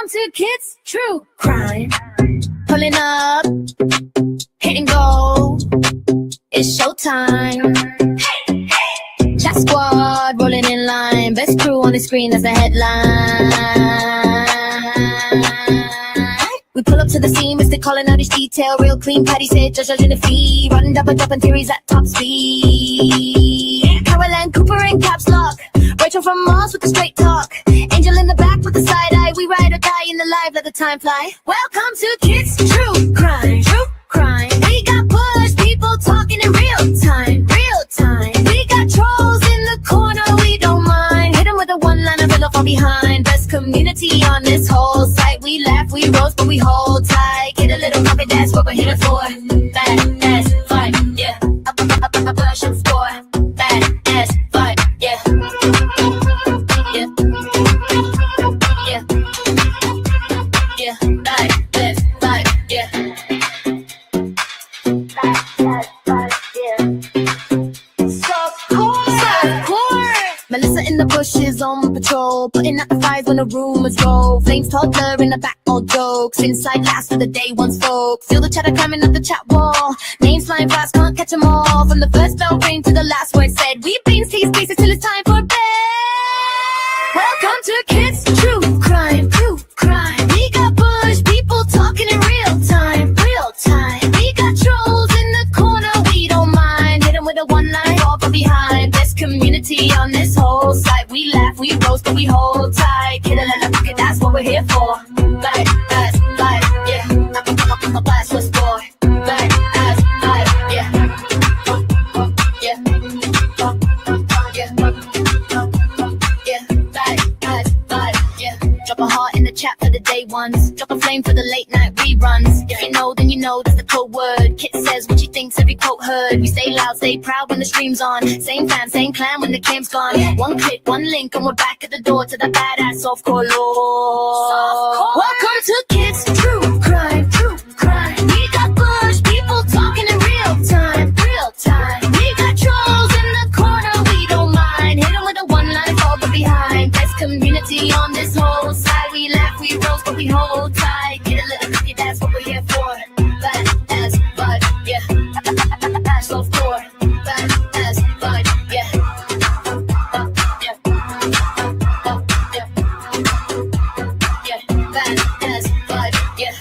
Welcome to Kids True Crime. Pulling up, hit and go. It's showtime. Hey, hey. Chat squad rolling in line. Best crew on the screen as the headline. We pull up to the scene, Mr. calling out each detail. Real clean, Patty said, judging the fee. Running double dropping theories at top speed. Caroline Cooper in caps lock. Rachel from Mars with the straight talk. Angel in the back with the side eye. We ride or die in the live, let the time fly. Welcome to Kids True Crime. True Crime. We got push people talking in real time. Real time. We got trolls in the corner, we don't mind. Hit them with a one-liner, fill from behind. Best community on this whole site. We laugh, we roast, but we hold tight. Get a little copy, that's what we're here for. Bad ass fight, yeah. Push and score. Bad ass fight, yeah. Yeah. Yeah. Yeah. Right, left, right, yeah. Melissa in the bushes on patrol, putting out the fires when the rumors roll. Flames toddler in the back, all jokes. Inside last of the day one's folks. Feel the chatter climbing up the chat wall. Names flying fast, can't catch them all. From the first bell ring to the last word said. We've been seeing spaces till it's time for bed. Welcome to Kids True Crime. True Crime. We got bush people talking in real time. Real time. We got trolls in the corner, we don't mind. Hit them with a one-line, fall from behind. Best community on this whole site. We laugh, we roast, but we hold tight. Kid a little pocket, that's what we're here for. Back ass life, yeah. I'm a blast was for. Back ass life, yeah. Yeah. Yeah. Back ass life, yeah. Drop a heart in the chat for the day ones. Drop a flame for the late night reruns. If you know, then you know that's the code word. Kit says what she thinks, every quote heard. We stay loud, stay proud when the stream's on. Same fam, same clan when the cam's gone. One click, one link, and we're back at the door to the badass softcore lore. Welcome to Kids True Crime. True Crime. We got bush people talking in real time. Real time. We got trolls in the corner, we don't mind. Hit them with a one-line, fall but behind. Best community on this whole side. We laugh, we roast, but we hold tight. Get a little cookie, that's what we're here for. Bad as bud, yeah. Softcore. Bad as bud, yeah. Yeah. Yeah. Bad as bud, yeah.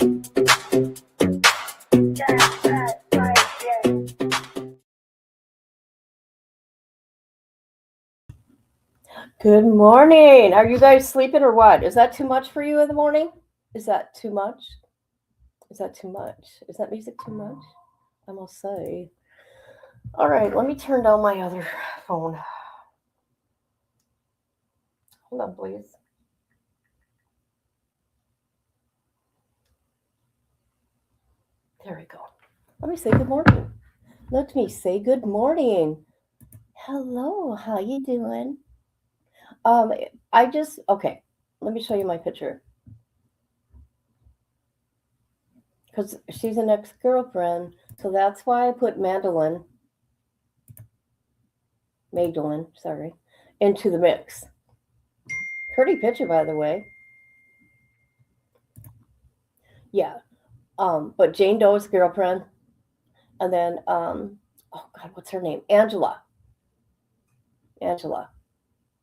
Good morning. Are you guys sleeping or what? Is that too much for you in the morning? Is that too much? Is that too much? Is that music too much? I must say. All right, let me turn down my other phone. Hold on, please. There we go. Let me say good morning. Let me say good morning. Hello, how you doing? Okay, let me show you my picture. Because she's an ex-girlfriend, so that's why I put Magdalene, into the mix. Pretty picture, by the way. Yeah. But Jane Doe's girlfriend, and then, oh God, what's her name? Angela.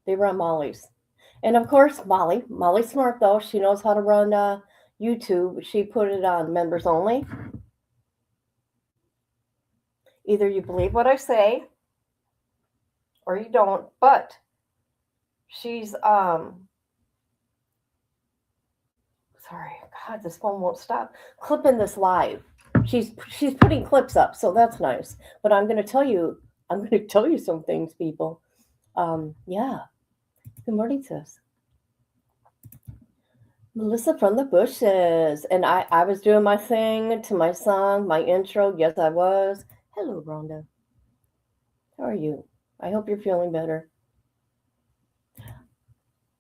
They run Molly's. And of course, Molly's smart though. She knows how to run YouTube. She put it on members only. Either you believe what I say or you don't, but she's sorry, God, this phone won't stop clipping this live. She's putting clips up, so that's nice. But I'm going to tell you some things, people. Yeah. Good morning, sis. Melissa from the bushes. And I was doing my thing to my song, my intro. Yes, I was. Hello, Rhonda. How are you? I hope you're feeling better.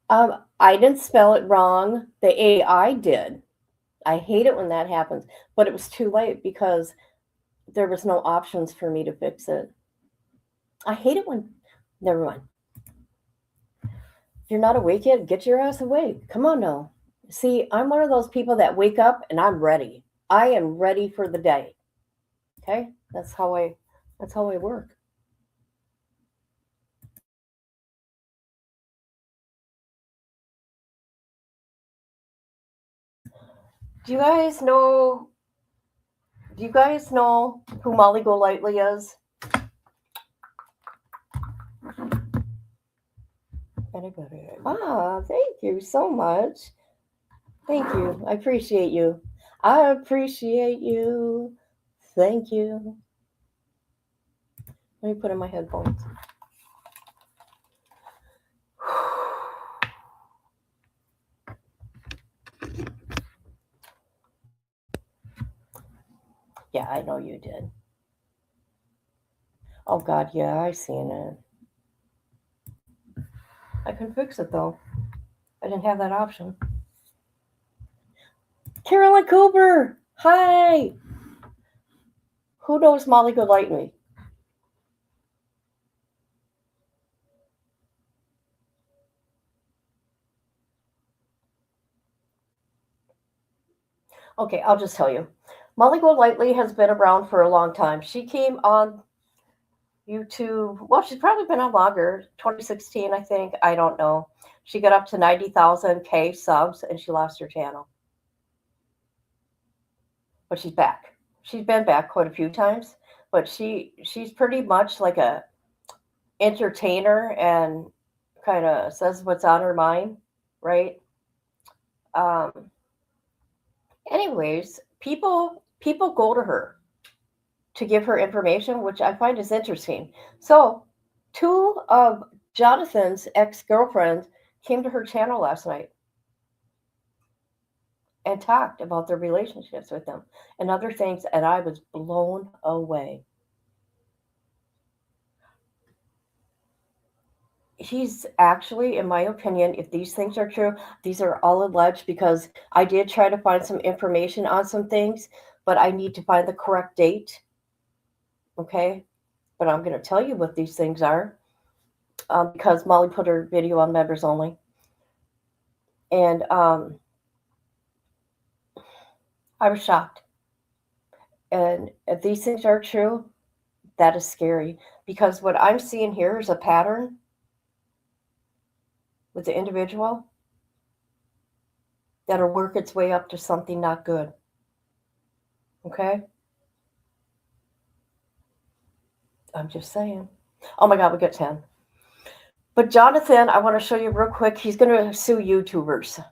I didn't spell it wrong. The AI did. I hate it when that happens. But it was too late because there was no options for me to fix it. I hate it when... Never mind. If you're not awake yet, get your ass awake. Come on now. See, I'm one of those people that wake up and I'm ready. I am ready for the day. Okay? That's how I work. Do you guys know who Molly Golightly is? Anybody? Ah, thank you so much. Thank you. I appreciate you. I appreciate you. Thank you. Let me put in my headphones. Yeah, I know you did. Oh God, yeah, I seen it. I can fix it though. I didn't have that option. Carolyn Cooper, hi. Who knows Molly Golightly? Okay, I'll just tell you. Molly Golightly has been around for a long time. She came on YouTube. Well, she's probably been on longer. 2016, I think. I don't know. She got up to 90,000 K subs and she lost her channel. But she's back. She's been back quite a few times, but she's pretty much like a entertainer and kind of says what's on her mind, right? Um, anyways, people go to her to give her information, which I find is interesting. So, two of Jonathan's ex-girlfriends came to her channel last night and talked about their relationships with them and other things, and I was blown away. He's actually, in my opinion, if these things are true, these are all alleged because I did try to find some information on some things, but I need to find the correct date. Okay? But I'm going to tell you what these things are because Molly put her video on members only. And I was shocked. And if these things are true, that is scary because what I'm seeing here is a pattern with the individual that'll work its way up to something not good. Okay? I'm just saying. Oh my God, we got 10. But Jonathan, I want to show you real quick. He's going to sue YouTubers.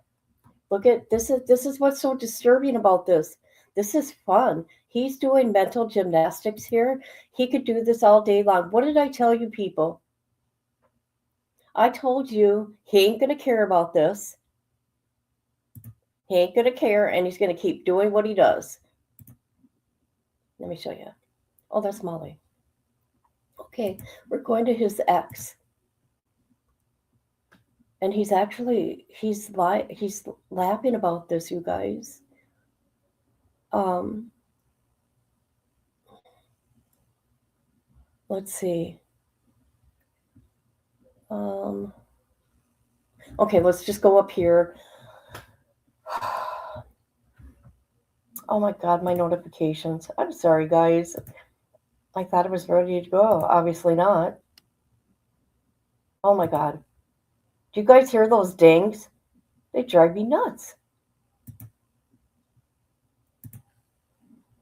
Look at this. This is what's so disturbing about this. This is fun. He's doing mental gymnastics here. He could do this all day long. What did I tell you, people? I told you he ain't going to care about this. He ain't going to care, and he's going to keep doing what he does. Let me show you. Oh, that's Molly. Okay, we're going to his ex. And he's laughing about this, you guys. Let's see. Okay, let's just go up here. Oh my God, my notifications. I'm sorry, guys. I thought it was ready to go. Obviously not. Oh my God. Do you guys hear those dings? They drive me nuts.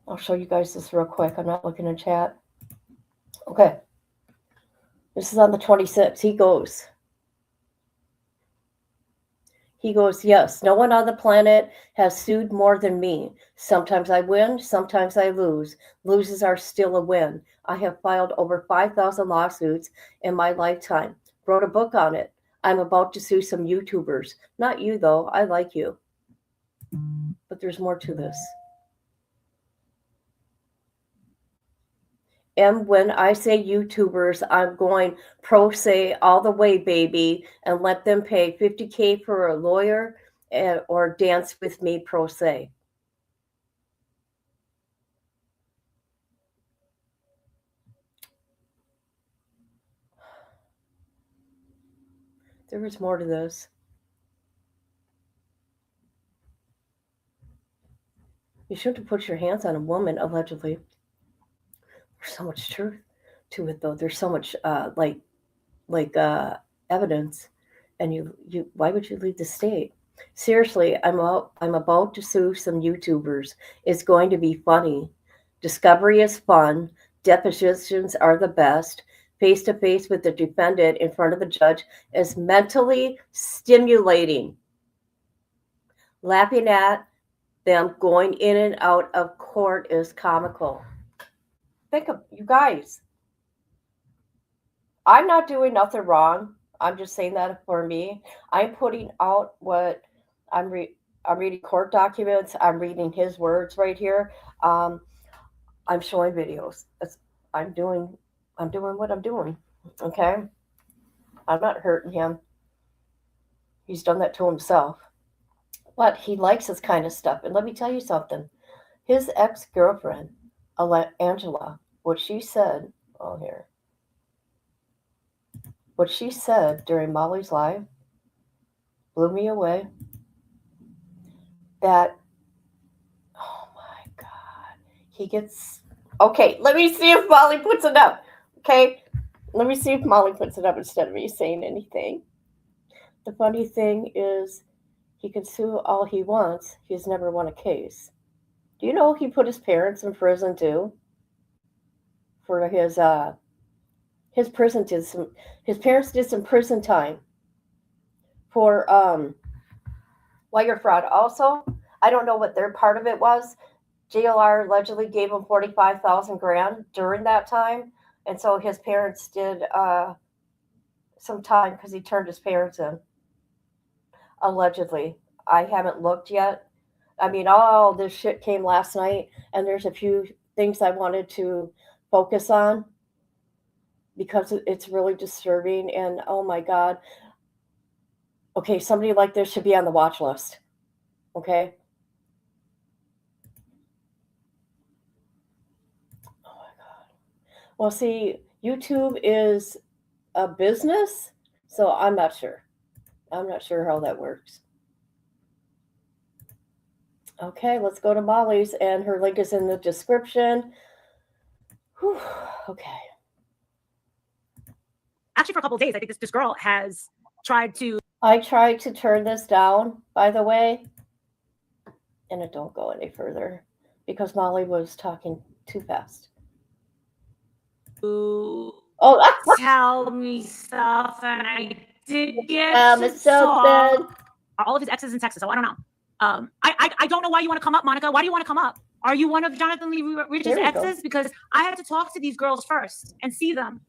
I'll show you guys this real quick. I'm not looking in chat. Okay. This is on the 26th. He goes, yes, no one on the planet has sued more than me. Sometimes I win, sometimes I lose. Loses are still a win. I have filed over 5,000 lawsuits in my lifetime. Wrote a book on it. I'm about to sue some YouTubers. Not you, though. I like you. But there's more to this. And when I say YouTubers, I'm going pro se all the way, baby, and let them pay $50K for a lawyer or dance with me pro se. There was more to this. You shouldn't have put your hands on a woman, allegedly. There's so much truth to it, though. There's so much, evidence. And you, why would you leave the state? Seriously, I'm about to sue some YouTubers. It's going to be funny. Discovery is fun. Depositions are the best. Face to face with the defendant in front of the judge is mentally stimulating. Laughing at them going in and out of court is comical. Think of you guys. I'm not doing nothing wrong. I'm just saying that for me. I'm putting out what I'm reading court documents. I'm reading his words right here. I'm showing videos. I'm doing what I'm doing. Okay? I'm not hurting him. He's done that to himself. But he likes this kind of stuff. And let me tell you something. His ex-girlfriend, Angela, what she said, what she said during Molly's live blew me away. That, oh my God, he gets, okay, let me see if Molly puts it up. Okay, let me see if Molly puts it up instead of me saying anything. The funny thing is, he can sue all he wants. He's never won a case. Do you know he put his parents in prison too? For his prison did some, his parents did some prison time for wire fraud. Also, I don't know what their part of it was. JLR allegedly gave him 45,000 grand during that time, and so his parents did some time because he turned his parents in. Allegedly, I haven't looked yet. I mean, all this shit came last night, and there's a few things I wanted to focus on because it's really disturbing. And oh my God, okay, somebody like this should be on the watch list. Okay. Oh my God. Well, see, YouTube is a business, so I'm not sure. I'm not sure how that works. Okay, let's go to Molly's, and her link is in the description. Whew, okay. Actually, for a couple of days, I think this girl has tried to. I tried to turn this down, by the way, and it don't go any further because Molly was talking too fast. Tell me stuff, and I did get to talk. All of his exes in Texas, so I don't know. I don't know why you want to come up, Monica. Why do you want to come up? Are you one of Jonathan Lee Rich's exes? Because I had to talk to these girls first and see them.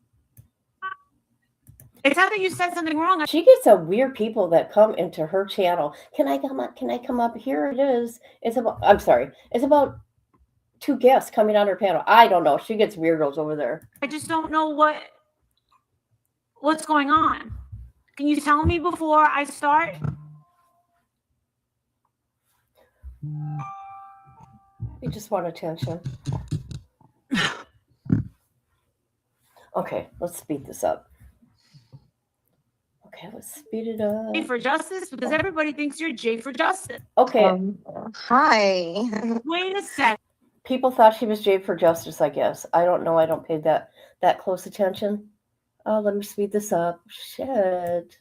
It's not that you said something wrong. She gets some weird people that come into her channel. Can I come up? Can I come up? Here it is. It's about two guests coming on her panel. I don't know. She gets weirdos over there. I just don't know what's going on. Can you tell me before I start? You just want attention. Okay, let's speed this up. Okay, let's speed it up. Jay for Justice, because everybody thinks you're Jay for Justice. Okay. Hi. Wait a sec. People thought she was Jay for Justice, I guess. I don't know. I don't pay that close attention. Oh, let me speed this up. Shit.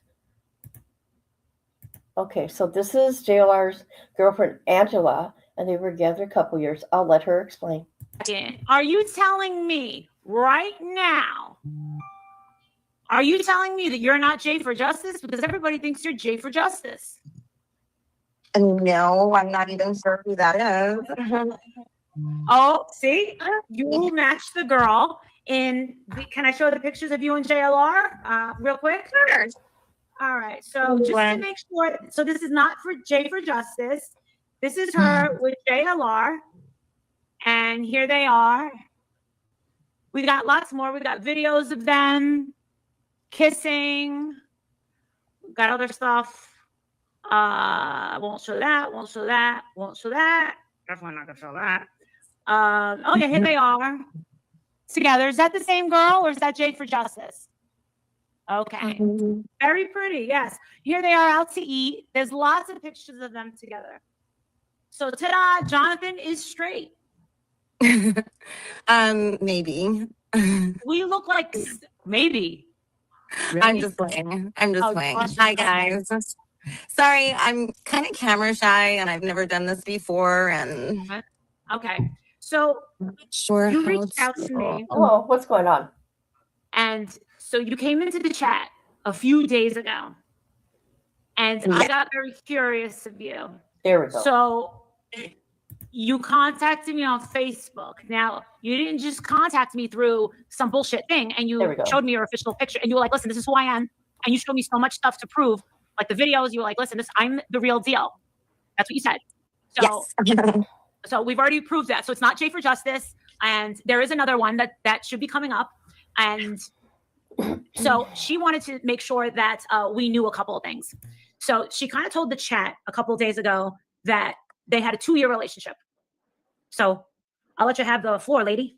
Okay, so this is JLR's girlfriend, Angela, and they were together a couple years. I'll let her explain. Are you telling me right now? Are you telling me that you're not Jay for Justice? Because everybody thinks you're Jay for Justice. No, I'm not even sure who that is. Oh, see? You matched the girl in can I show the pictures of you and JLR real quick? Sure. All right. So just to make sure, so this is not for Jay for Justice. This is her with JLR. And here they are. We got lots more. We got videos of them kissing. We got other stuff. Won't show that. Won't show that. Won't show that. Definitely not gonna show that. Oh yeah, here they are together. Is that the same girl or is that Jay for Justice? Okay. Very pretty. Yes. Here they are out to eat. There's lots of pictures of them together. So ta-da, Jonathan is straight. Maybe. We look like maybe. I'm just playing. I'm just Oh, playing. gosh. Hi, guys. Sorry, I'm kind of camera shy and I've never done this before and Okay. So not sure you how reached out to me, Oh, what's going on? and so you came into the chat a few days ago, and I Yeah. got very curious of you. There we go. So you contacted me on Facebook. Now, you didn't just contact me through some bullshit thing, and There you we go. showed me your official picture, and you were like, listen, this is who I am. And you showed me so much stuff to prove, like the videos, you were like, listen, I'm the real deal. That's what you said. So, Yes. so we've already proved that. So it's not Jay for Justice. And there is another one that should be coming up. And so she wanted to make sure that we knew a couple of things. So she kind of told the chat a couple of days ago that they had a 2-year relationship. So I'll let you have the floor, lady.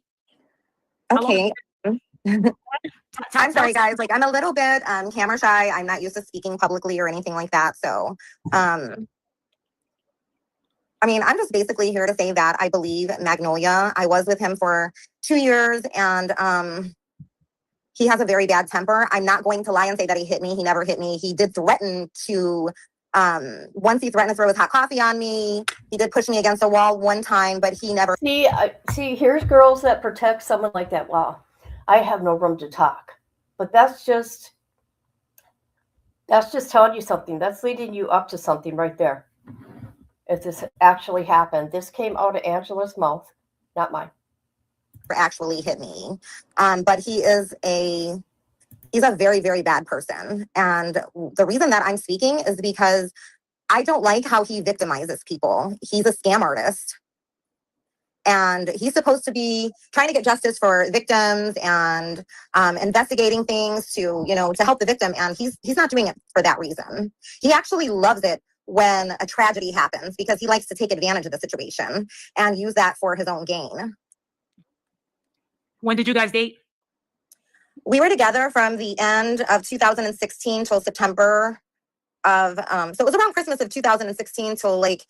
How long- Okay. I'm sorry, guys. Like, I'm a little bit camera shy. I'm not used to speaking publicly or anything like that. So, I mean, I'm just basically here to say that I believe Magnolia. I was with him for 2 years, and he has a very bad temper. I'm not going to lie and say that he hit me. He never hit me. He did threaten to, once he threatened to throw his hot coffee on me. He did push me against a wall one time, but he never. See, here's girls that protect someone like that. Wow, I have no room to talk. But that's just telling you something. That's leading you up to something right there. If this actually happened, this came out of Angela's mouth, not mine. Actually hit me. But he's a very, very bad person. And the reason that I'm speaking is because I don't like how he victimizes people. He's a scam artist. And he's supposed to be trying to get justice for victims and investigating things to help the victim. And he's not doing it for that reason. He actually loves it when a tragedy happens because he likes to take advantage of the situation and use that for his own gain. When did you guys date? We were together from the end of 2016 till September of, so it was around Christmas of 2016 till like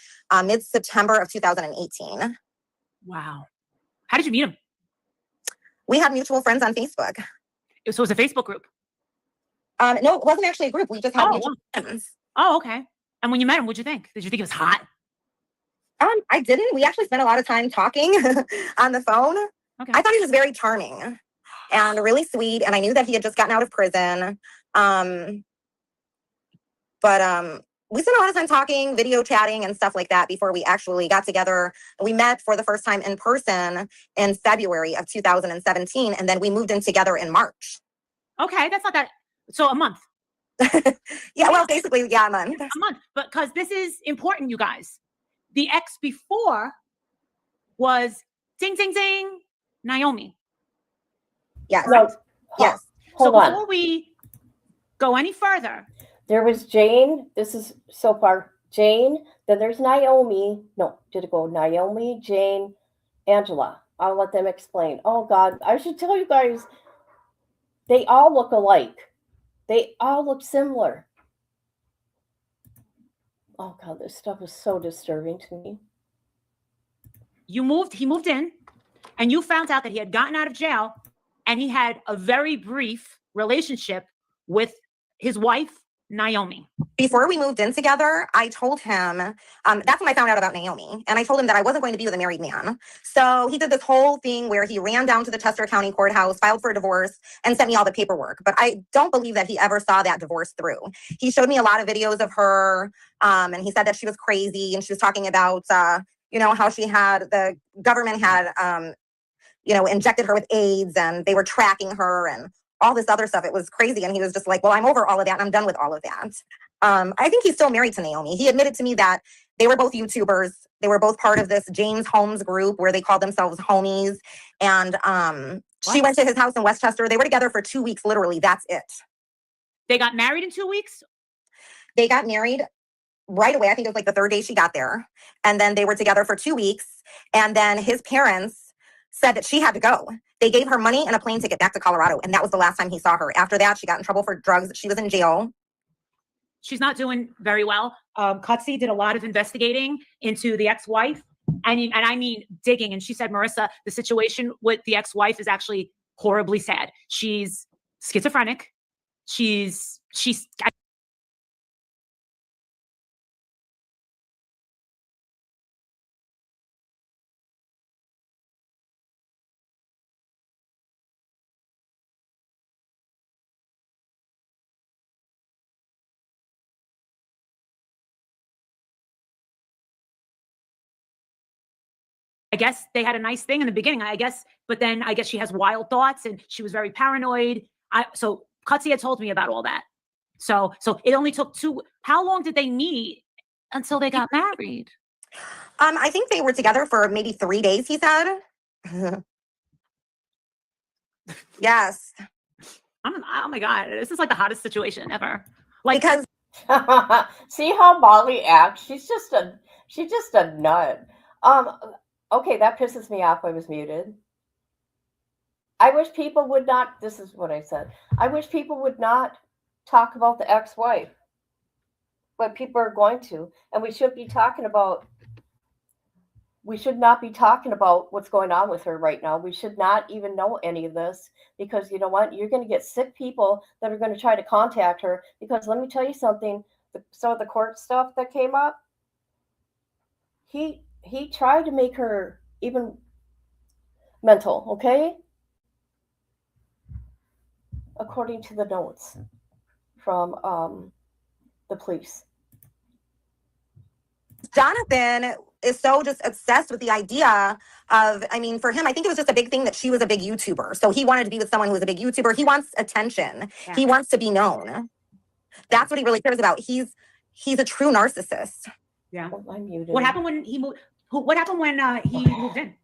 mid-September of 2018. Wow. How did you meet him? We had mutual friends on Facebook. So it was a Facebook group? No, it wasn't actually a group. We just had mutual friends. Oh, okay. And when you met him, what'd you think? Did you think he was hot? I didn't. We actually spent a lot of time talking on the phone. Okay. I thought he was very charming and really sweet. And I knew that he had just gotten out of prison. But we spent a lot of time talking, video chatting and stuff like that before we actually got together. We met for the first time in person in February of 2017. And then we moved in together in March. Okay, that's not that. So a month. Yeah, well, basically, yeah, a month. A month. But because this is important, you guys. The ex before was ding, ding, ding, Naomi. Yes. No, Yes. hold so on. before we go any further, There was Jane. This is so far Jane. Then there's Naomi. No, did it go Naomi, Jane, Angela? I'll let them explain. Oh God, I should tell you guys. They all look alike. They all look similar. Oh God, this stuff is so disturbing to me. he moved in, and you found out that he had gotten out of jail, and he had a very brief relationship with his wife, Naomi. Before we moved in together, I told him, that's when I found out about Naomi. And I told him that I wasn't going to be with a married man. So he did this whole thing where he ran down to the Chester County courthouse, filed for a divorce, and sent me all the paperwork. But I don't believe that he ever saw that divorce through. He showed me a lot of videos of her, and he said that she was crazy. And she was talking about, how she had, the government had, injected her with AIDS, and they were tracking her and all this other stuff. It was crazy. And he was just like, well, I'm over all of that and I'm done with all of that. I think he's still married to Naomi. He admitted to me that they were both YouTubers. They were both part of this James Holmes group where they called themselves homies. And she went to his house in Westchester. They were together for 2 weeks, literally. That's it. They got married in 2 weeks? They got married right away. I think it was like the third day she got there. And then they were together for 2 weeks. And then his parents said that she had to go. They gave her money and a plane ticket back to Colorado. And that was the last time he saw her. After that, she got in trouble for drugs. She was in jail. She's not doing very well. Cutsy did a lot of investigating into the ex-wife, and I mean digging. And she said, Marissa, the situation with the ex-wife is actually horribly sad. She's schizophrenic. She's I guess they had a nice thing in the beginning, I guess, but then I guess she has wild thoughts and she was very paranoid. So Cutsy had told me about all that. So it only took how long did they meet until they got married? I think they were together for maybe 3 days, he said. Yes. Oh my God, this is like the hottest situation ever. Like, Because See how Molly acts? She's just a nut. Okay, that pisses me off. I was muted. I wish people would not, this is what I said. I wish people would not talk about the ex-wife. But people are going to. And we should not be talking about what's going on with her right now. We should not even know any of this, because you know what? You're going to get sick people that are going to try to contact her. Because let me tell you something, some of the court stuff that came up, he tried to make her even mental, okay? According to the notes from the police. Jonathan is so just obsessed with the idea of, I mean, for him, I think it was just a big thing that she was a big YouTuber. So he wanted to be with someone who was a big YouTuber. He wants attention. Yeah. He wants to be known. That's what he really cares about. He's a true narcissist. yeah. Oh, I'm muted. What happened when he moved? What happened when he moved in?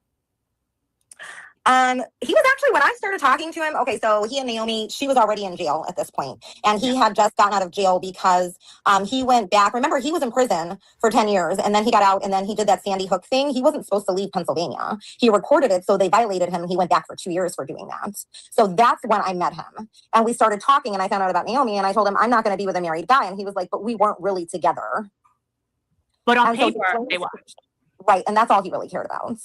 He was actually, when I started talking to him, okay, so he and Naomi, she was already in jail at this point, and he had just gotten out of jail because he went back. Remember, he was in prison for 10 years, and then he got out, and then he did that Sandy Hook thing. He wasn't supposed to leave Pennsylvania. He recorded it, so they violated him. He went back for 2 years for doing that. So that's when I met him, and we started talking, and I found out about Naomi, and I told him, I'm not going to be with a married guy, and he was like, but we weren't really together. But on And so paper, they were. right, and that's all he really cared about.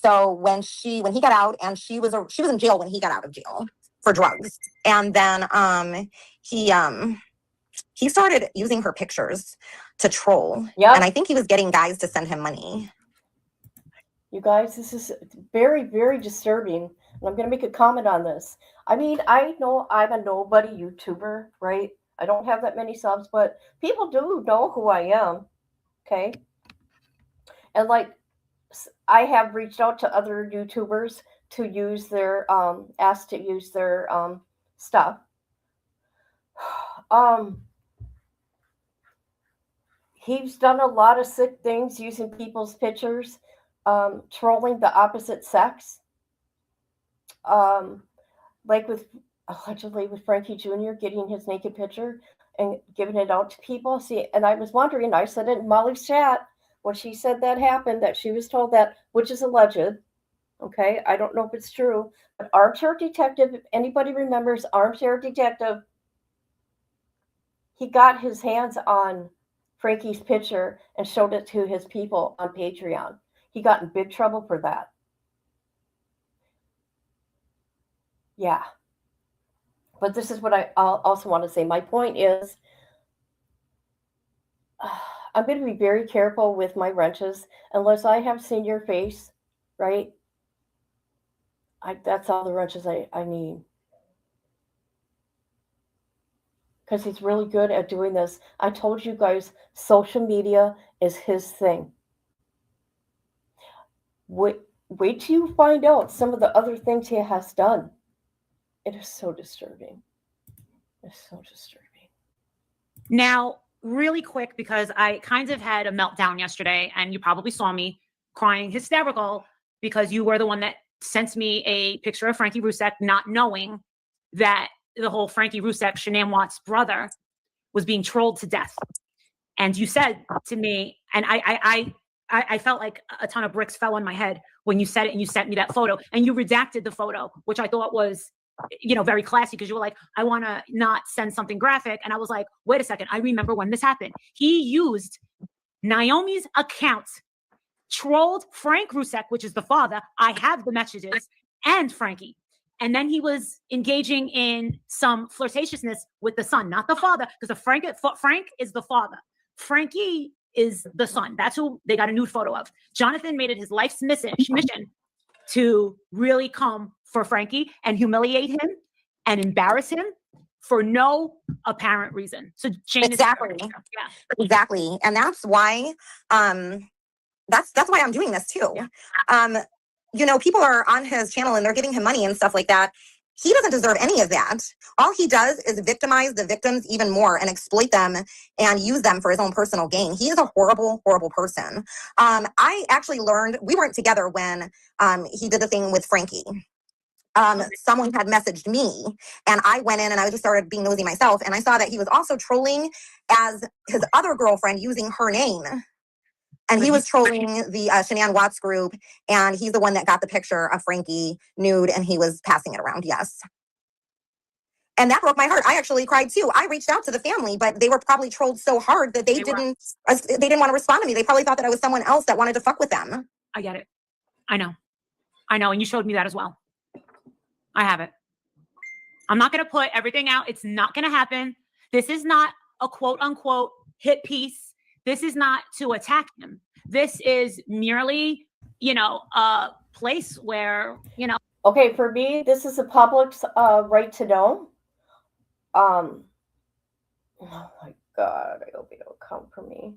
So when he got out, and she was in jail when he got out of jail for drugs, and then he started using her pictures to troll. Yeah. And I think he was getting guys to send him money. You guys, this is very, very disturbing. And I'm going to make a comment on this. I mean, I know I'm a nobody YouTuber, right? I don't have that many subs, but people do know who I am. Okay. And like, I have reached out to other YouTubers to use their, asked to use their stuff. He's done a lot of sick things using people's pictures, trolling the opposite sex. Like allegedly with Frankie Jr. getting his naked picture and giving it out to people. See, and I was wondering, I said it in Molly's chat when she said that happened, that she was told that, which is alleged. Okay, I don't know if it's true, but Armchair Detective, if anybody remembers Armchair Detective, he got his hands on Frankie's picture and showed it to his people on Patreon. He got in big trouble for that. Yeah. But this is what I also want to say. My point is, I'm going to be very careful with my wrenches unless I have seen your face, right? That's all the wrenches I need. Because he's really good at doing this. I told you guys, social media is his thing. Wait till you find out some of the other things he has done. It is so disturbing. It's so disturbing. Now, really quick, because I kind of had a meltdown yesterday, and you probably saw me crying hysterical because you were the one that sent me a picture of Frankie Rusek, not knowing that the whole Frankie Rusek, Shanann Watts' brother, was being trolled to death. And you said to me, and I felt like a ton of bricks fell on my head when you said it, and you sent me that photo, and you redacted the photo, which I thought was very classy because you were like, I want to not send something graphic. And I was like, wait a second. I remember when this happened. He used Naomi's account, trolled Frank Rusek, which is the father. I have the messages, and Frankie. And then he was engaging in some flirtatiousness with the son, not the father, because Frank is the father. Frankie is the son. That's who they got a nude photo of. Jonathan made it his life's mission to really come for Frankie and humiliate him and embarrass him for no apparent reason. So Jane Exactly. Exactly. And that's why that's why I'm doing this too. Yeah. People are on his channel and they're giving him money and stuff like that. He doesn't deserve any of that. All he does is victimize the victims even more and exploit them and use them for his own personal gain. He is a horrible, horrible person. I actually learned, we weren't together when he did the thing with Frankie. Someone had messaged me and I went in and I just started being nosy myself. And I saw that he was also trolling as his other girlfriend using her name. And he was trolling the Shanann Watts group, and he's the one that got the picture of Frankie nude, and he was passing it around. Yes. And that broke my heart. I actually cried too. I reached out to the family, but they were probably trolled so hard that they didn't want to respond to me. They probably thought that I was someone else that wanted to fuck with them. I get it. I know. And you showed me that as well. I have it. I'm not going to put everything out. It's not going to happen. This is not a quote unquote hit piece. This is not to attack him. This is merely, a place where, Okay, for me, this is the public's right to know. Oh my God, I hope you don't come for me.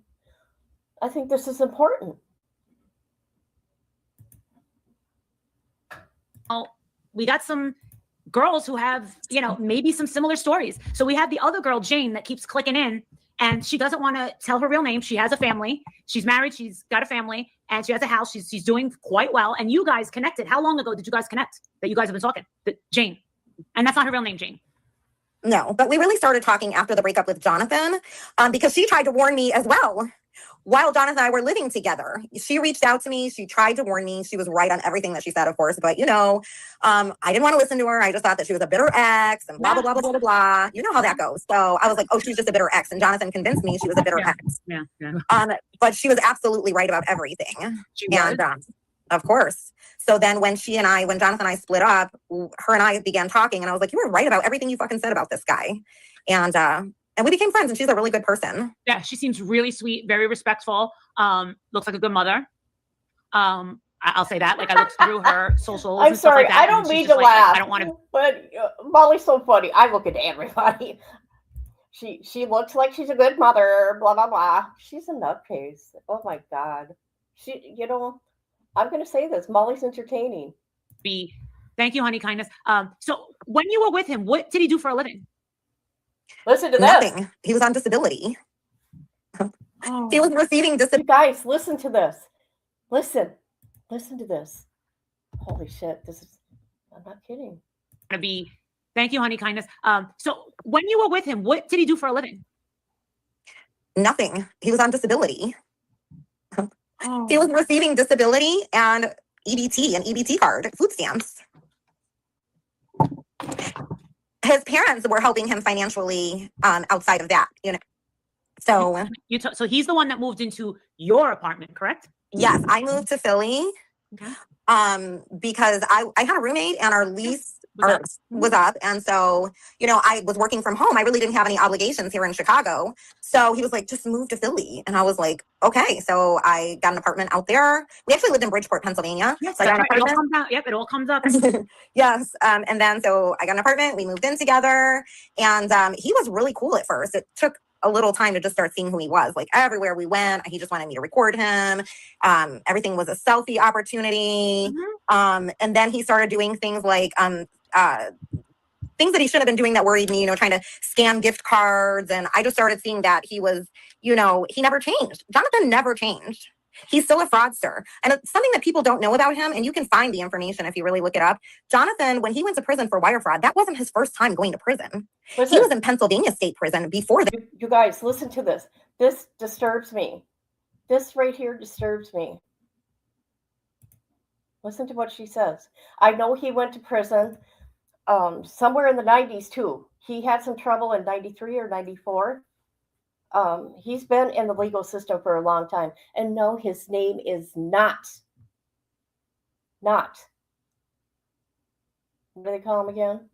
I think this is important. We got some girls who have, maybe some similar stories. So we have the other girl, Jane, that keeps clicking in. And she doesn't want to tell her real name. She has a family. She's married. She's got a family. And she has a house. She's doing quite well. And you guys connected. How long ago did you guys connect that you guys have been talking? Jane. And that's not her real name, Jane. No, but we really started talking after the breakup with Jonathan because she tried to warn me as well. While Jonathan and I were living together, she reached out to me. She tried to warn me. She was right on everything that she said, of course. But, I didn't want to listen to her. I just thought that she was a bitter ex and blah, blah, blah, blah, blah, blah, blah. You know how that goes. So I was like, oh, she's just a bitter ex. And Jonathan convinced me she was a bitter ex. Yeah. But she was absolutely right about everything. And of course. So then when Jonathan and I split up, her and I began talking. And I was like, you were right about everything you fucking said about this guy. And we became friends, and she's a really good person. Yeah, she seems really sweet, very respectful. Looks like a good mother. I'll say that. Like I looked through her socials. I'm and stuff sorry, like that, I don't and mean she's to just laugh. I don't want to. But Molly's so funny. I look at everybody. She looks like she's a good mother. Blah blah blah. She's a nutcase. Oh my God. I'm going to say this. Molly's entertaining. Thank you, honey, kindness. So when you were with him, what did he do for a living? Listen to Nothing. this. He was on disability. Oh. He was receiving disability. You guys, listen to this. Listen to this. Holy shit. I'm not kidding. Thank you, honey, kindness. So when you were with him, what did he do for a living? Nothing. He was on disability. Oh. He was receiving disability and EBT, an EBT card, food stamps. His parents were helping him financially outside of that, So So he's the one that moved into your apartment, correct? Yes, I moved to Philly Okay. because I had a roommate and our lease was up. And so, I was working from home. I really didn't have any obligations here in Chicago. So he was like, just move to Philly. And I was like, okay. So I got an apartment out there. We actually lived in Bridgeport, Pennsylvania. Yes, so it all comes out. Yep, it all comes up. Yes. And then so I got an apartment. We moved in together. And he was really cool at first. It took a little time to just start seeing who he was. Like everywhere we went, he just wanted me to record him. Everything was a selfie opportunity. Mm-hmm. And then he started doing things like things that he shouldn't have been doing that worried me, trying to scam gift cards. And I just started seeing that he was, he never changed. Jonathan never changed. He's still a fraudster. And it's something that people don't know about him, and you can find the information if you really look it up. Jonathan, when he went to prison for wire fraud, that wasn't his first time going to prison. He was in Pennsylvania State Prison before that. You guys, listen to this. This disturbs me. This right here disturbs me. Listen to what she says. I know he went to prison. somewhere in the 90s too. He had some trouble in 93 or 94. He's been in the legal system for a long time. And no, his name is not. What do they call him again?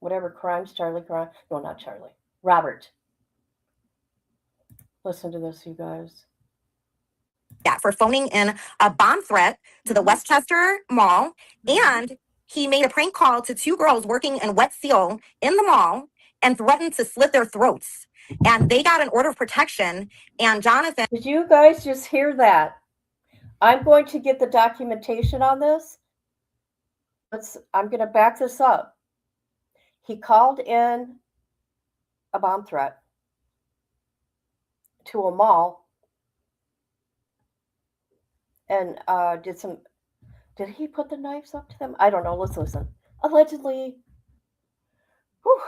Whatever crimes, Charlie crime. No, not Charlie. Robert. Listen to this, you guys. Yeah, for phoning in a bomb threat to the Westchester Mall. And he made a prank call to 2 girls working in Wet Seal in the mall and threatened to slit their throats. And they got an order of protection. And Jonathan. Did you guys just hear that? I'm going to get the documentation on this. I'm going to back this up. He called in a bomb threat to a mall and did he put the knives up to them? I don't know. Let's listen. Allegedly. Whew.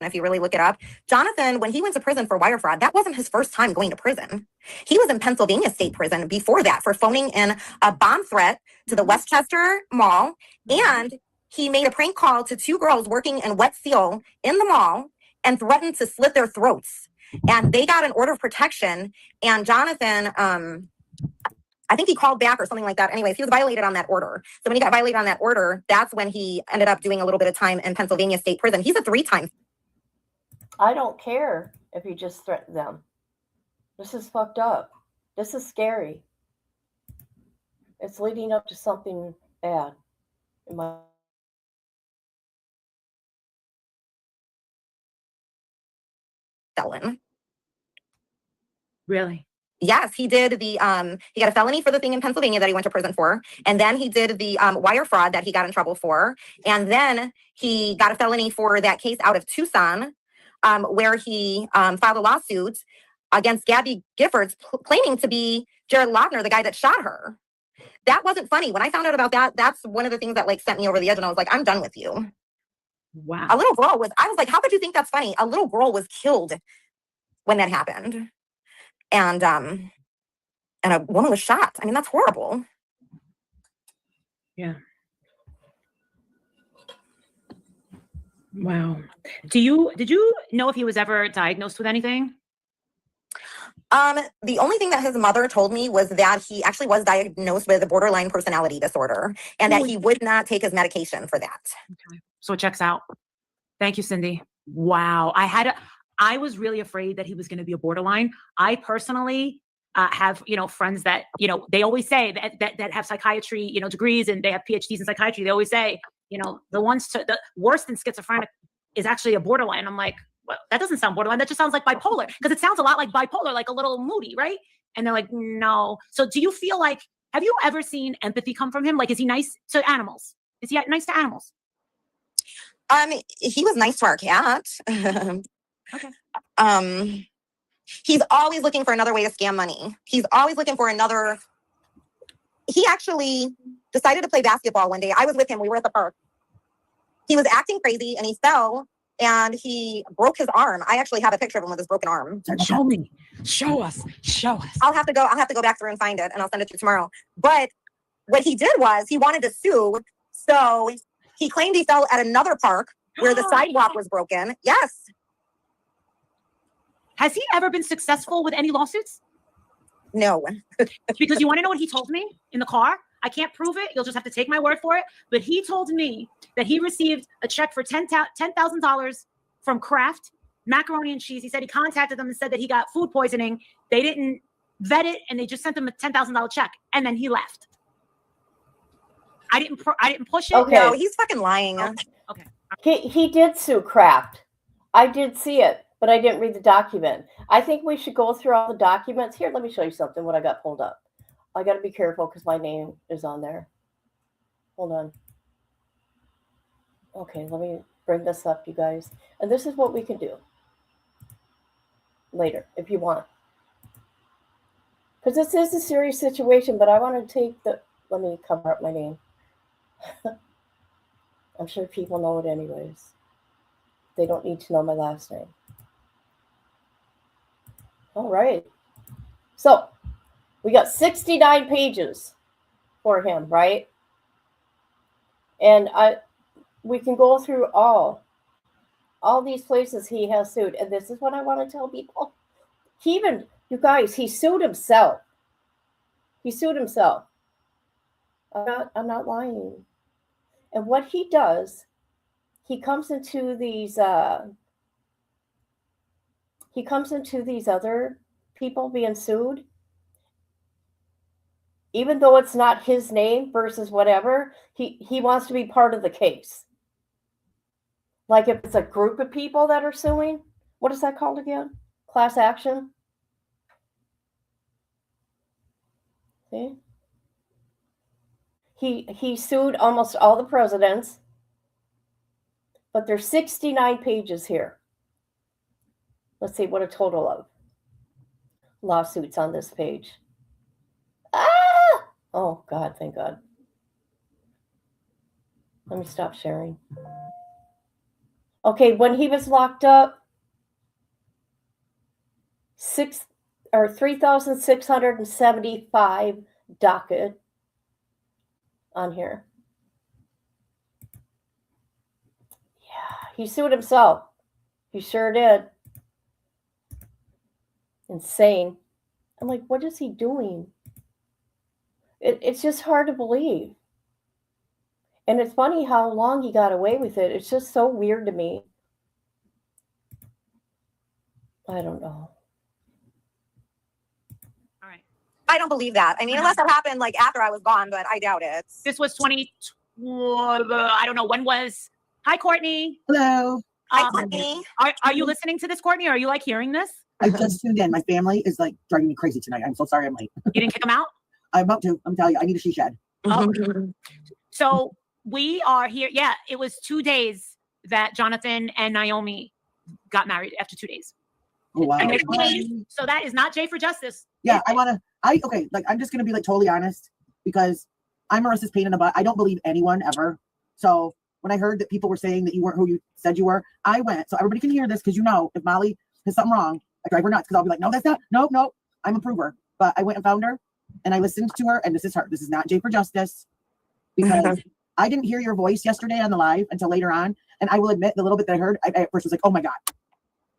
If you really look it up, Jonathan, when he went to prison for wire fraud, that wasn't his first time going to prison. He was in Pennsylvania State Prison before that for phoning in a bomb threat to the Westchester Mall. And he made a prank call to 2 girls working in Wet Seal in the mall and threatened to slit their throats. And they got an order of protection. And Jonathan, I think he called back or something like that. Anyways, he was violated on that order. So when he got violated on that order, that's when he ended up doing a little bit of time in Pennsylvania State Prison. He's a 3-time. I don't care if you just threaten them. This is fucked up. This is scary. It's leading up to something bad. In my felon. Really? Yes, he did the he got a felony for the thing in Pennsylvania that he went to prison for, and then he did the wire fraud that he got in trouble for, and then he got a felony for that case out of Tucson, where he filed a lawsuit against Gabby Giffords, claiming to be Jared Loughner, the guy that shot her. That wasn't funny. When I found out about that, that's one of the things that like sent me over the edge, and I was like, I'm done with you. Wow. A little girl was. I was like, how could you think that's funny? A little girl was killed when that happened. And a woman was shot. I mean, that's horrible. Yeah. Wow. Did you know if he was ever diagnosed with anything? The only thing that his mother told me was that he actually was diagnosed with a borderline personality disorder and that he would not take his medication for that. Okay. So it checks out. Thank you, Cindy. Wow. I was really afraid that he was going to be a borderline. I personally have, friends that, they always say that have psychiatry, degrees, and they have PhDs in psychiatry. They always say, the worst in schizophrenic is actually a borderline. I'm like, well, that doesn't sound borderline. That just sounds like bipolar, because it sounds a lot like bipolar, like a little moody, right? And they're like, no. So do you feel like, have you ever seen empathy come from him? Like, is he nice to animals? Is he nice to animals? He was nice to our cat. Okay. He's always looking for another way to scam money. He's always looking for another. He actually decided to play basketball one day. I was with him. We were at the park. He was acting crazy and he fell and he broke his arm. I actually have a picture of him with his broken arm. Show me. Show us. I'll have to go back through and find it, and I'll send it to you tomorrow. But what he did was he wanted to sue. So he claimed he fell at another park where the sidewalk was broken. Yes. Has he ever been successful with any lawsuits? No. Because you want to know what he told me in the car? I can't prove it. You'll just have to take my word for it. But he told me that he received a check for $10,000 from Kraft Macaroni and Cheese. He said he contacted them and said that he got food poisoning. They didn't vet it, and they just sent him a $10,000 check, and then he left. I didn't push it. Okay. No, he's fucking lying. Okay. He did sue Kraft. I did see it, but I didn't read the document. I think we should go through all the documents. Here, let me show you something, what I got pulled up. I got to be careful because my name is on there. Hold on. Okay, let me bring this up, you guys. And this is what we can do later, if you want. Because this is a serious situation, but I want to take let me cover up my name. I'm sure people know it anyways. They don't need to know my last name. All right. So we got 69 pages for him, right? And we can go through all these places he has sued. And this is what I want to tell people. You guys, he sued himself. He sued himself. I'm not lying. And what he does, he comes into these other people being sued, even though it's not his name versus whatever, he wants to be part of the case. Like if it's a group of people that are suing, what is that called again? Class action? See? He sued almost all the presidents, but there's 69 pages here. Let's see what a total of lawsuits on this page. Ah! Oh, God, thank God. Let me stop sharing. Okay, when he was locked up, 3,675 docket on here. Yeah, he sued himself. He sure did. Insane. I'm like, what is he doing? It's just hard to believe. And it's funny how long he got away with it. It's just so weird to me. I don't know. All right. I don't believe that. I mean, unless it happened like after I was gone, but I doubt it. This was 2012. I don't know when was. Hi, Courtney. Hello. Hi, Courtney. Are you listening to this, Courtney? Or are you like hearing this? I just tuned in. My family is like driving me crazy tonight. I'm so sorry I'm late. You didn't kick them out? I'm about to. I'm telling you, I need a she shed. Oh. So we are here. Yeah, it was 2 days that Jonathan and Naomi got married after 2 days. Oh, wow. And so that is not Jay for Justice. Yeah, okay, like I'm just gonna be like totally honest because I'm Marissa's pain in the butt. I don't believe anyone ever. So when I heard that people were saying that you weren't who you said you were, I went. So everybody can hear this because if Molly has something wrong, I drive her nuts because I'll be like, no, that's not, no, I'm a prover. But I went and found her and I listened to her, and this is her. This is not Jay for Justice because I didn't hear your voice yesterday on the live until later on. And I will admit the little bit that I heard, I at first was like, oh my God.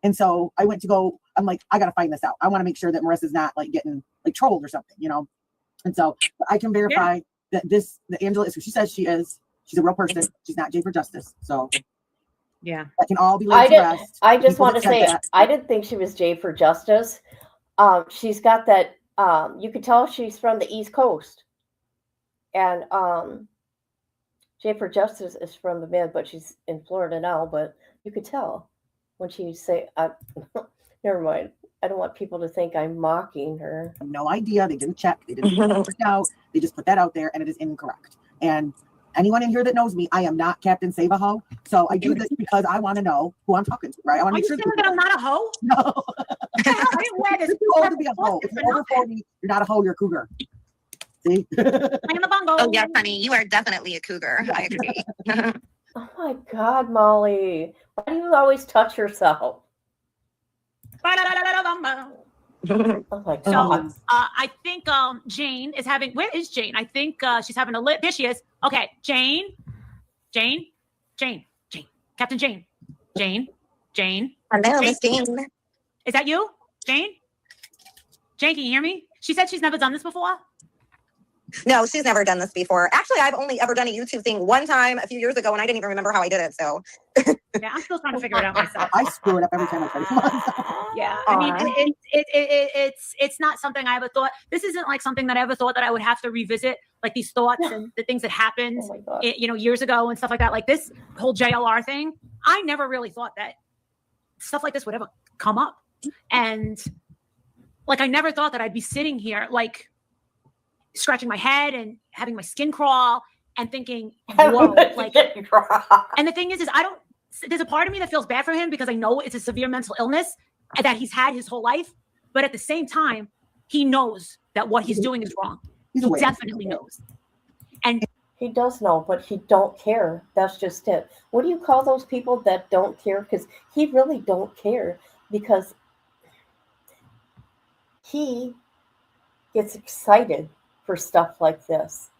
And so I went to go, I'm like, I got to find this out. I want to make sure that Marissa's not like getting like trolled or something, And so I can verify that Angela is who she says she is. She's a real person. She's not Jay for Justice. So yeah, that can all be laid to rest. I just want to say, I didn't think she was Jay for Justice. She's got that, you could tell she's from the East Coast. And Jay for Justice is from the mid, but she's in Florida now, but you could tell. When she say, never mind. I don't want people to think I'm mocking her. I have no idea. They didn't check. They didn't find out. They just put that out there, and it is incorrect. And anyone in here that knows me, I am not Captain Save-A-Ho. So I do this because I want to know who I'm talking to, right? I want to make sure that I'm not a hoe? No. I didn't wear this. You're too old to be a hoe. If you're over 40, you're not a hoe, you're a cougar. See? I'm in the bungo. Oh, yes, honey. You are definitely a cougar. I agree. Oh my God, Molly. Why do you always touch yourself? Oh my God. So I think Jane is having, where is Jane? I think she's having a there she is. Okay, Jane, Captain Jane. Hello, Miss Jane. Is that you, Jane? Jane, can you hear me? She said she's never done this before. No, she's never done this before. Actually, I've only ever done a YouTube thing one time a few years ago, and I didn't even remember how I did it. So, yeah, I'm still trying to figure it out myself. I screw it up every time I try. Yeah, I mean, it's not something I ever thought. This isn't like something that I ever thought that I would have to revisit, like these thoughts and the things that happened, years ago and stuff like that. Like this whole JLR thing, I never really thought that stuff like this would ever come up, and like I never thought that I'd be sitting here like scratching my head and having my skin crawl and thinking, whoa, like, and the thing is there's a part of me that feels bad for him because I know it's a severe mental illness that he's had his whole life. But at the same time, he knows that what he's doing is wrong. He definitely knows. And he does know, but he don't care. That's just it. What do you call those people that don't care? Because he really don't care because he gets excited for stuff like this.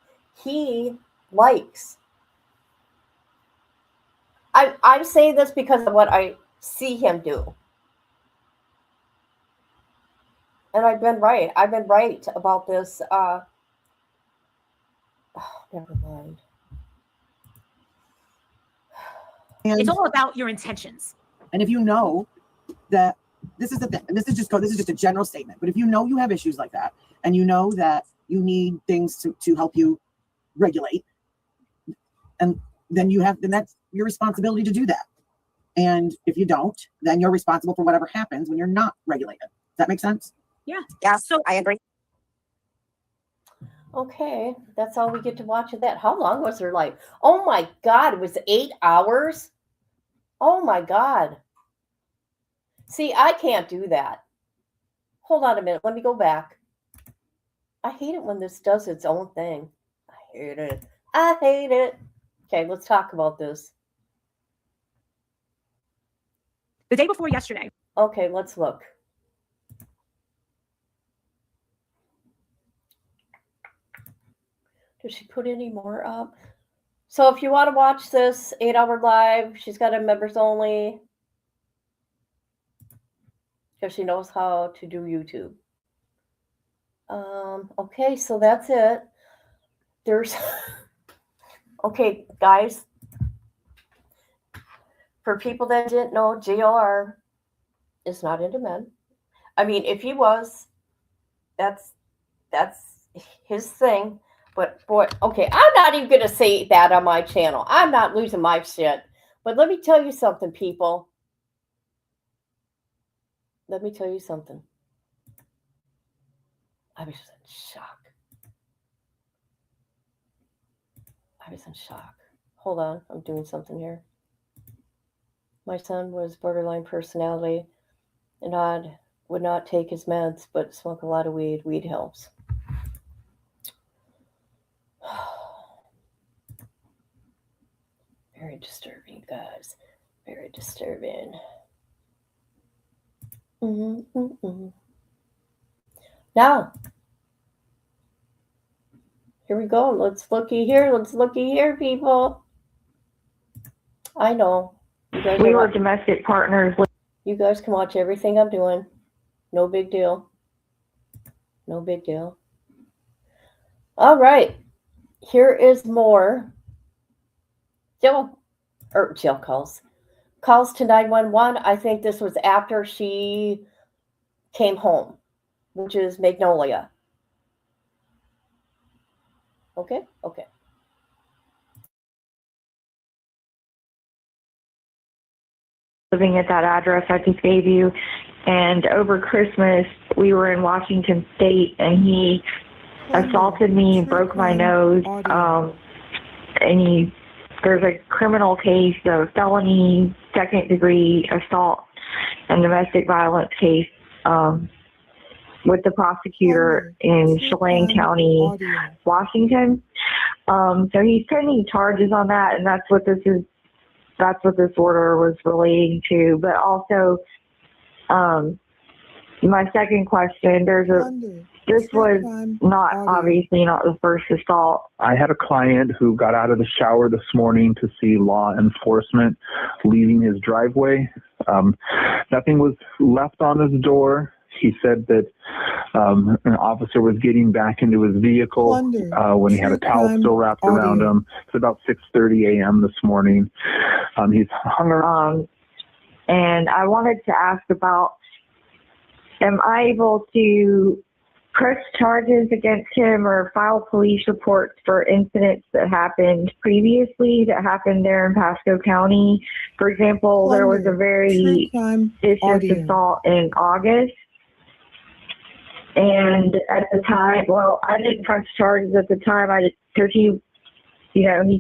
He likes I'm saying this because of what I see him do. And I've been right. I've been right about this. Never mind. And, It's all about your intentions. and if you know that this is the thing, and this is just a general statement, but if you know you have issues like that, and you know that you need things to help you regulate, and then that's your responsibility to do that. And if you don't, then you're responsible for whatever happens when you're not regulated. Does that make sense? Yes, So- I agree. Okay, that's all we get to watch of that. How long was her life? Oh my God, it was 8 hours. Oh my God. See, I can't do that. Hold on a minute. Let me go back. I hate it when this does its own thing. I hate it. I hate it. Okay, let's talk about this. The day before yesterday. Okay, let's look. Does she put any more up? So if you want to watch this 8-hour live, she's got a members only because she knows how to do YouTube. Okay, so that's it. There's okay, guys. For people that didn't know, JLR is not into men. I mean, if he was, that's his thing. But boy, okay, I'm not even gonna say that on my channel. I'm not losing my shit. But let me tell you something, people. Let me tell you something. I was in shock. I was in shock. Hold on, I'm doing something here. My son was borderline personality and would not take his meds, but smoke a lot of weed. Weed helps. Very disturbing, guys. Very disturbing. Now, here we go. Let's looky here. Let's looky here, people. I know. You guys We were domestic partners. You guys can watch everything I'm doing. No big deal. No big deal. All right. Here is more jail calls. Calls to 911. I think this was after she came home, which is Magnolia. Okay? Okay. Living at that address I just gave you. And over Christmas, we were in Washington State, and he assaulted me, broke my nose. And there's a criminal case, a felony second-degree assault and domestic violence case with the prosecutor in Chelan County, Washington. So he's pending charges on that, and that's what this is. That's what this order was relating to. But also, my second question, this was not, obviously not the first assault. I had a client who got out of the shower this morning to see law enforcement leaving his driveway. Nothing was left on his door. He said that an officer was getting back into his vehicle when he had a towel still wrapped around him. It's about 6:30 a.m. this morning. He's hung around. And I wanted to ask about, am I able to press charges against him or file police reports for incidents that happened previously that happened there in Pasco County? For example, there was a very vicious assault in August. And at the time, well, I didn't press charges at the time. Because he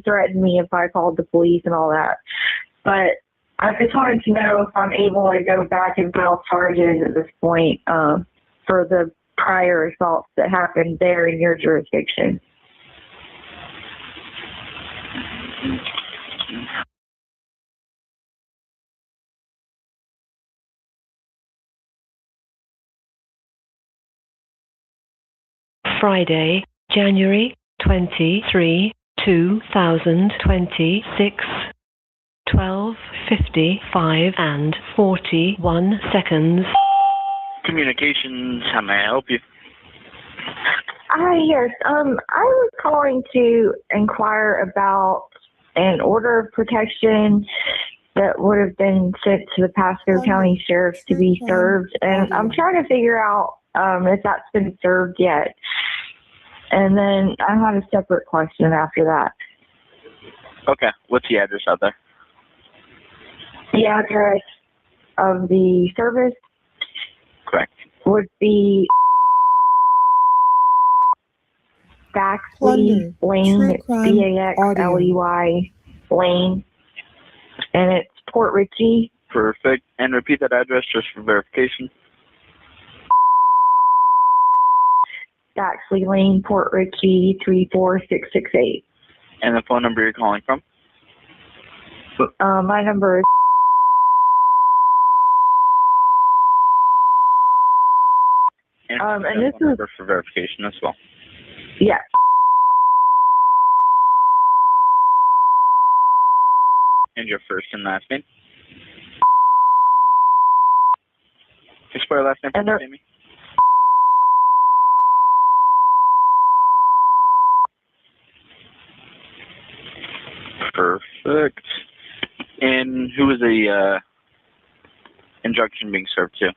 threatened me if I called the police and all that. But I just wanted to know if I'm able to go back and file charges at this point for the prior assaults that happened there in your jurisdiction. Friday, January 23, 2026, 12:55 and 41 seconds. Communications, how may I help you? Hi, yes. I was calling to inquire about an order of protection that would have been sent to the Pasco County Sheriff to be served, and I'm trying to figure out if that's been served yet. And then I had a separate question after that. Okay, what's the address out there? The address of the service Correct. would be Baxley Lane, Baxley Lane, and it's Port Richey. Perfect. And repeat that address just for verification. Baxley Lane, Port Richey, 34668. And the phone number you're calling from? My number is And this phone number for verification as well. yes. And your first and last name? Can you spell your last name And for me, Amy? Perfect. And who is the injunction being served to?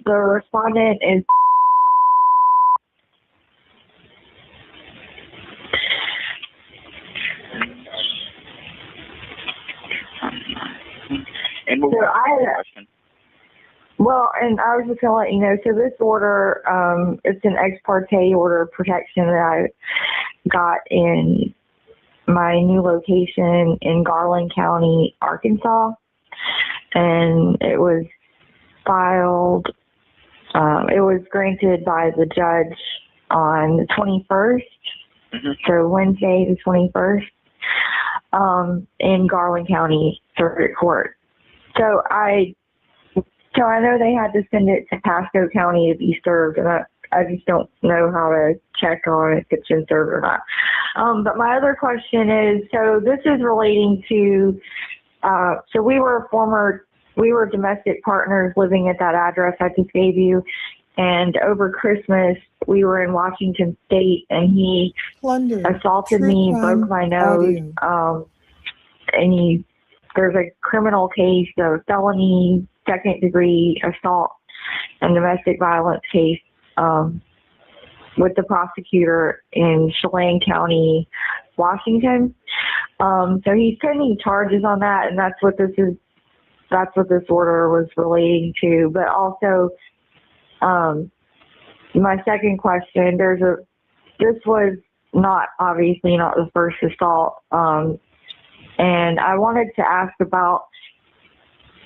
The respondent is And what So was I- the question? well, and I was just going to let you know, so this order, it's an ex parte order of protection that I got in my new location in Garland County, Arkansas. And it was filed, it was granted by the judge on the 21st, so Wednesday the 21st, in Garland County Circuit Court. So I know they had to send it to Pasco County to be served, and I just don't know how to check on if it's been served or not. But my other question is, so this is relating to, so we were domestic partners living at that address I just gave you, and over Christmas we were in Washington State, and he assaulted me, broke my nose, and there's a criminal case, a felony second-degree assault and domestic violence case with the prosecutor in Chelan County, Washington. So he's pending charges on that, and that's what this order was relating to. But also, my second question, this was obviously not the first assault. And I wanted to ask about,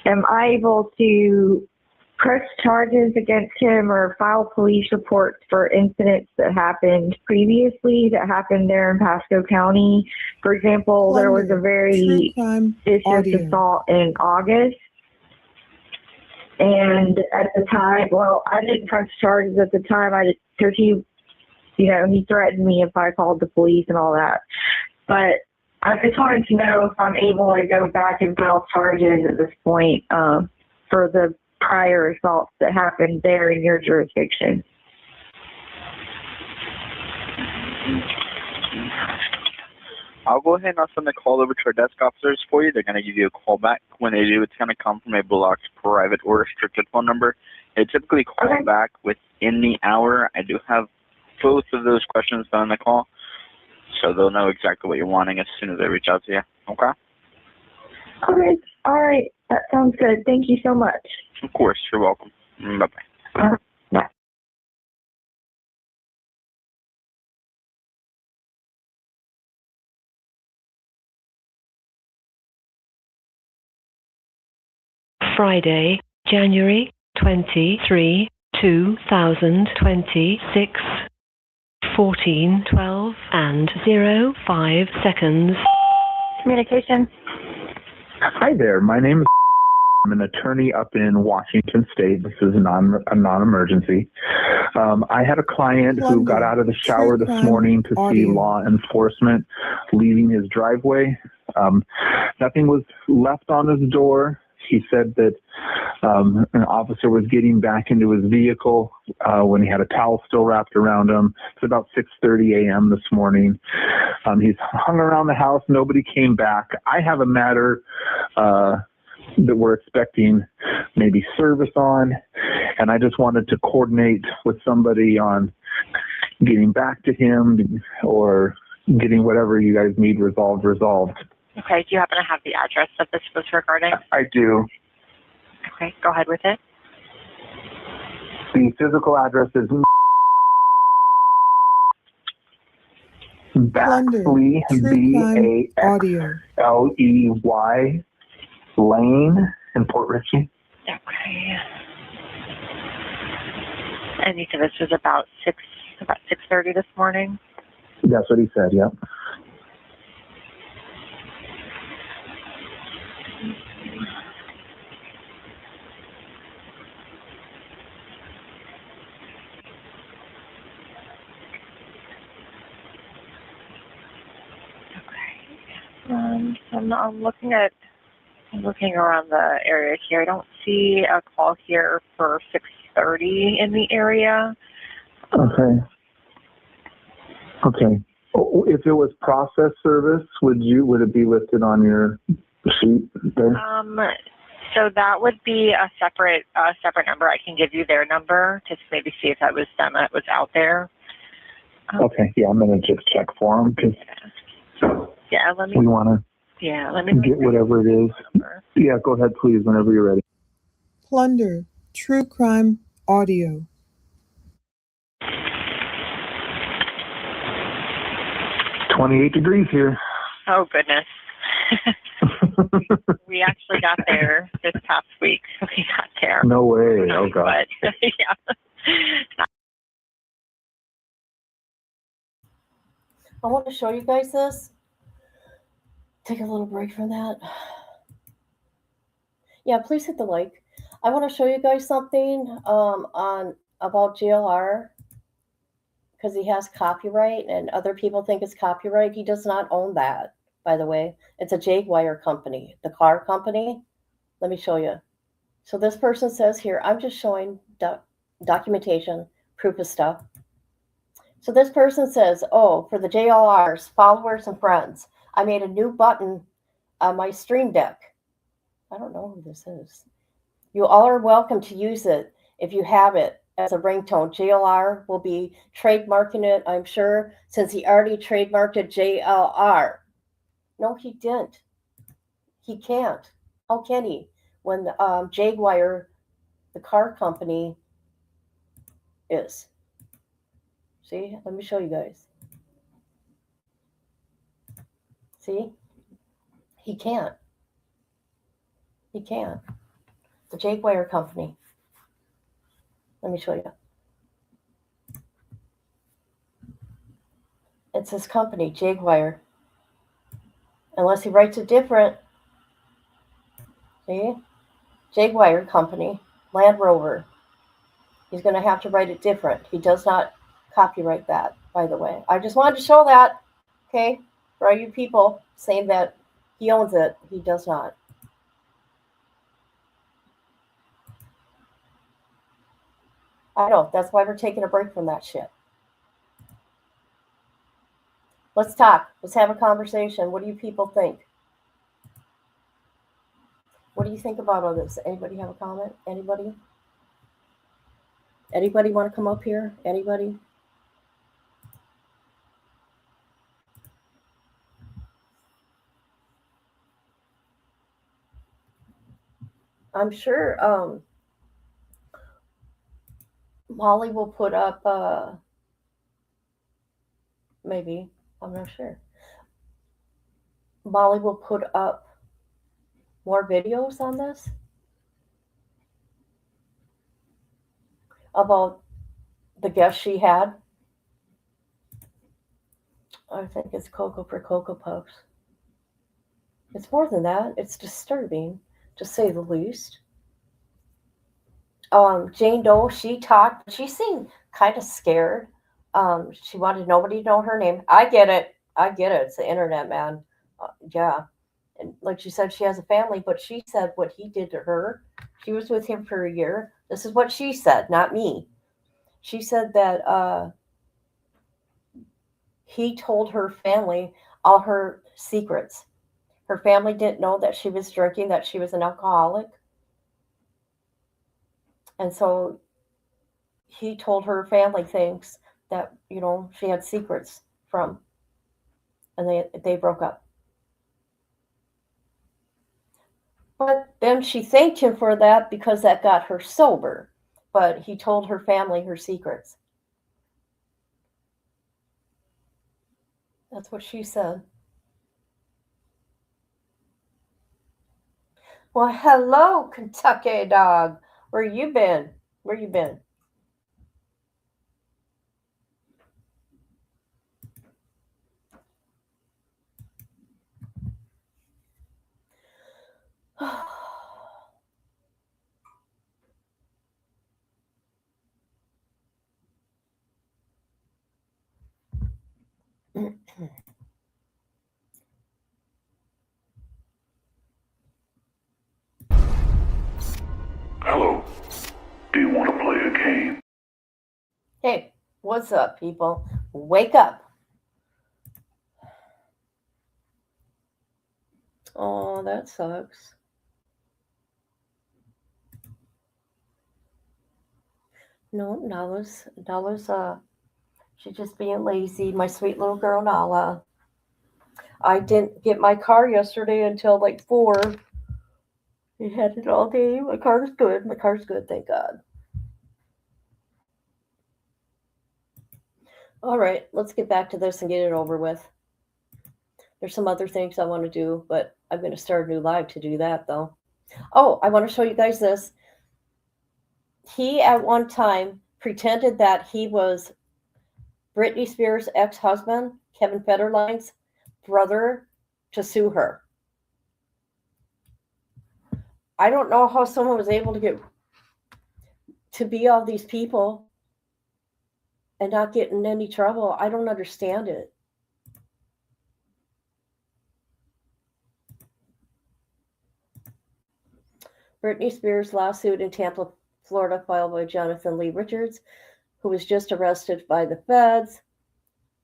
am I able to press charges against him or file police reports for incidents that happened previously that happened there in Pasco County? For example, there was a very vicious assault in August. And at the time, well, I didn't press charges at the time. Because he threatened me if I called the police and all that. But I just wanted to know if I'm able to go back and file charges at this point for the prior assaults that happened there in your jurisdiction. I'll go ahead and I'll send a call over to our desk officers for you. They're going to give you a call back. When they do, it's going to come from a blocked private or restricted phone number. They typically call back within the hour. I do have both of those questions on the call, so they'll know exactly what you're wanting as soon as they reach out to you. Okay? Okay. All right. That sounds good. Thank you so much. Of course. You're welcome. Bye-bye. Bye. Friday, January 23, 2026, 14:12 and 05 seconds. Communication. Hi there. My name is. I'm an attorney up in Washington State. This is a non-emergency. I had a client who got out of the shower this morning to see law enforcement leaving his driveway. Nothing was left on his door. He said that an officer was getting back into his vehicle when he had a towel still wrapped around him. It's about 6:30 a.m. this morning. He's hung around the house. Nobody came back. I have a matter that we're expecting maybe service on, and I just wanted to coordinate with somebody on getting back to him or getting whatever you guys need resolved. Okay, do you happen to have the address that this was regarding? I do. Okay, go ahead with it. The physical address is Baxley, B-A-X-L-E-Y Lane in Port Richey. Okay. And you said this was about 6:30 this morning? That's what he said, yep. I'm looking around the area here. I don't see a call here for 6:30 in the area. Okay. If it was process service, would it be listed on your sheet there? So that would be a separate number. I can give you their number to maybe see if that was them that was out there. Okay, yeah, I'm gonna just check for them because we want to get whatever it is. Yeah, go ahead, please, whenever you're ready. Plunder, True Crime Audio. $28 degrees here. Oh, goodness. We actually got there this past week. We got there. No way. Oh, God. But, yeah. I want to show you guys this. Take a little break from that. Yeah, please hit the like. I want to show you guys something about JLR because he has copyright and other people think it's copyright. He does not own that, by the way. It's a Jaguar company, the car company. Let me show you. So this person says here, I'm just showing documentation, proof of stuff. So this person says, oh, for the JLR's followers and friends, I made a new button on my Stream Deck. I don't know who this is. You all are welcome to use it if you have it as a ringtone. JLR will be trademarking it, I'm sure, since he already trademarked it JLR. No, he didn't. He can't. How can he? When Jaguar, the car company, is. See, let me show you guys. See, he can't. He can't. The Jaguar company. Let me show you. It's his company, Jaguar. Unless he writes it different. See? Jaguar company, Land Rover. He's going to have to write it different. He does not copyright that, by the way. I just wanted to show that, okay? For all you people saying that he owns it, he does not. I know, that's why we're taking a break from that shit. Let's talk. Let's have a conversation. What do you people think? What do you think about all this? Anybody have a comment? Anybody? Anybody want to come up here? Anybody? I'm sure Molly will put up maybe, I'm not sure. Molly will put up more videos on this about the guest she had. I think it's Cocoa for Cocoa Puffs. It's more than that. It's disturbing, to say the least. Jane Doe, she talked. She seemed kind of scared. She wanted nobody to know her name. I get it. It's the internet, man. Yeah. And like she said, she has a family, but she said what he did to her. She was with him for a year. This is what she said, not me. She said that he told her family all her secrets. Her family didn't know that she was drinking, that she was an alcoholic. And so he told her family things that, you know, she had secrets from. And they broke up. But then she thanked him for that because that got her sober. But he told her family her secrets. That's what she said. Well, hello, Kentucky dog. Where you been? Where you been? Hello. Do you want to play a game? Hey, what's up, people? Wake up. Oh, that sucks. No, Nala's she's just being lazy. My sweet little girl Nala. I didn't get my car yesterday until like 4. We had it all day. My car's good. My car's good, thank God. All right, let's get back to this and get it over with. There's some other things I want to do, but I'm going to start a new live to do that, though. Oh, I want to show you guys this. He, at one time, pretended that he was Britney Spears' ex-husband, Kevin Federline's brother, to sue her. I don't know how someone was able to get to be all these people and not get in any trouble. I don't understand it. Britney Spears' lawsuit in Tampa, Florida, filed by Jonathan Lee Richards, who was just arrested by the feds.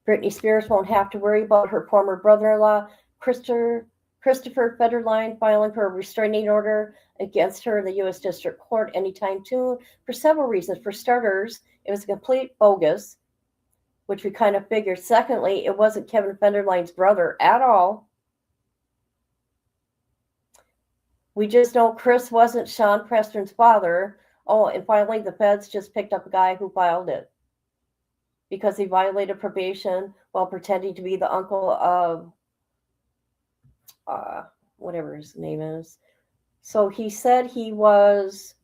Britney Spears won't have to worry about her former brother-in-law, Christopher Federline, filing for a restraining order against her in the U.S. District Court anytime soon for several reasons. For starters, it was a complete bogus, which we kind of figured. Secondly, it wasn't Kevin Federline's brother at all. We just know Chris wasn't Sean Preston's father. Oh, and finally, the feds just picked up a guy who filed it because he violated probation while pretending to be the uncle of whatever his name is. So he said he was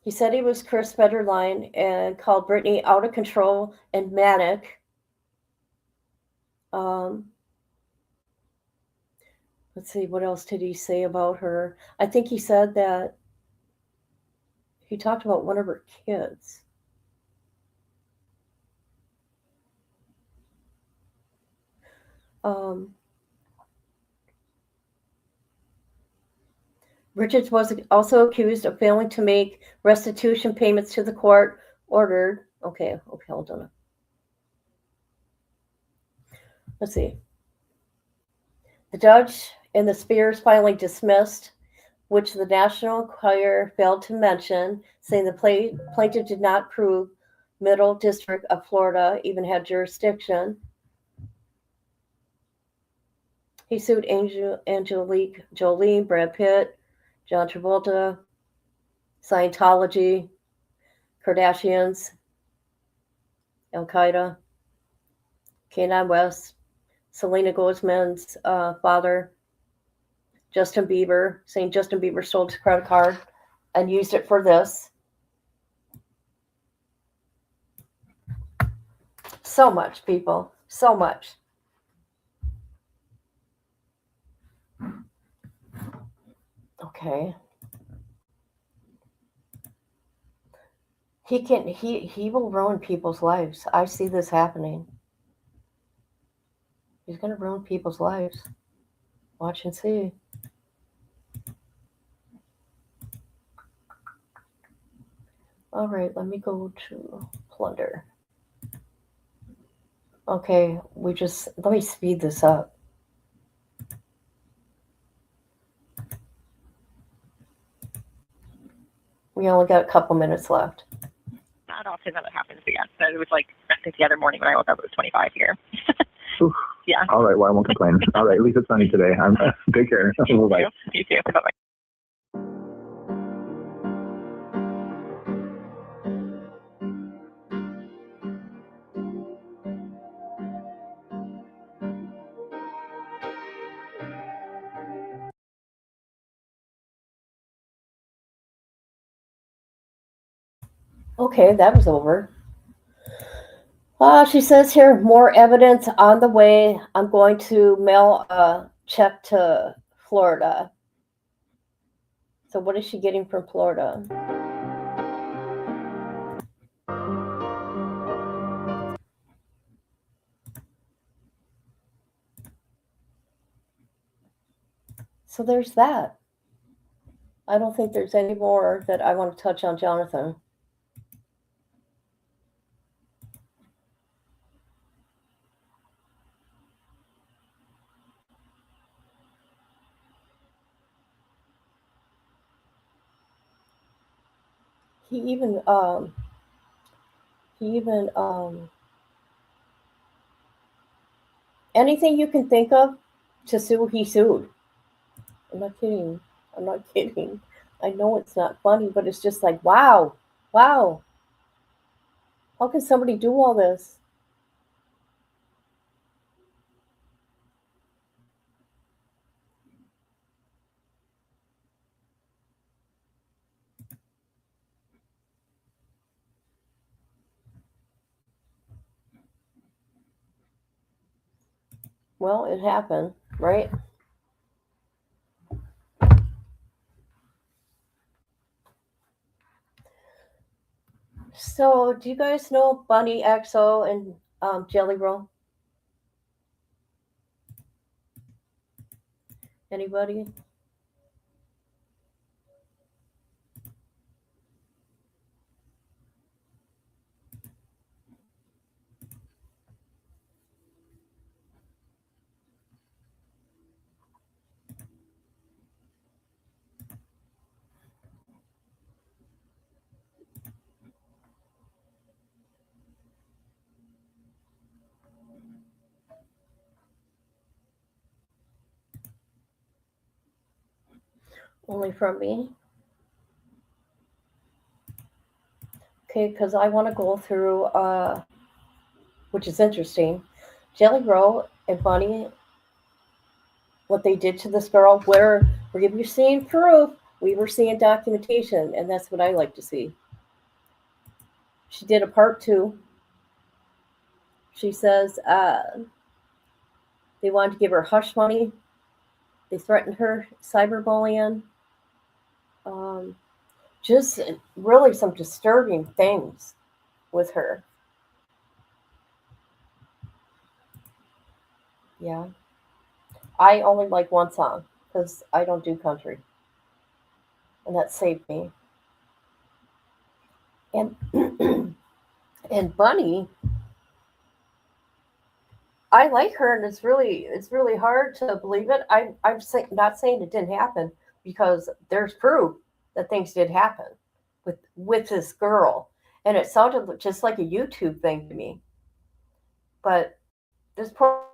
Chris Federline and called Britney out of control and manic. Let's see, what else did he say about her? I think he said that he talked about one of her kids. Richards was also accused of failing to make restitution payments to the court ordered. Okay, hold on. Let's see. The judge in the Spears filing dismissed, which the National Enquirer failed to mention, saying the plaintiff did not prove Middle District of Florida even had jurisdiction. He sued Angelique Jolie, Brad Pitt, John Travolta, Scientology, Kardashians, Al-Qaeda, Kanye West, Selena Gomez's father, Justin Bieber, saying Justin Bieber stole his credit card and used it for this. So much, people. So much. Okay. He will ruin people's lives. I see this happening. He's gonna ruin people's lives. Watch and see. All right, let me go to Plunder. Okay, let me speed this up. We only got a couple minutes left. Not often that it happens again. So it was like, I think the other morning when I woke up, it was 25 here. Yeah. All right, well, I won't complain. All right, at least it's sunny today. Take care. Bye-bye. You too. Bye-bye. Okay, that was over. She says here, more evidence on the way. I'm going to mail a check to Florida. So what is she getting from Florida? So there's that. I don't think there's any more that I want to touch on Jonathan. He even anything you can think of to sue, he sued. I'm not kidding. I'm not kidding. I know it's not funny, but it's just like, wow. How can somebody do all this? Well, it happened, right? So, do you guys know Bunny XO and Jelly Roll? Anybody? Only from me. Okay, because I want to go through, which is interesting, Jelly Roll and Bunny, what they did to this girl, where we were seeing proof, we were seeing documentation, and that's what I like to see. She did a part 2. She says they wanted to give her hush money. They threatened her, cyberbullying. Just really some disturbing things with her. Yeah. I only like one song because I don't do country. And that saved me. And and Bunny, I like her, and it's really hard to believe it. I'm not saying it didn't happen, because there's proof that things did happen with this girl, and it sounded just like a YouTube thing to me. But this poor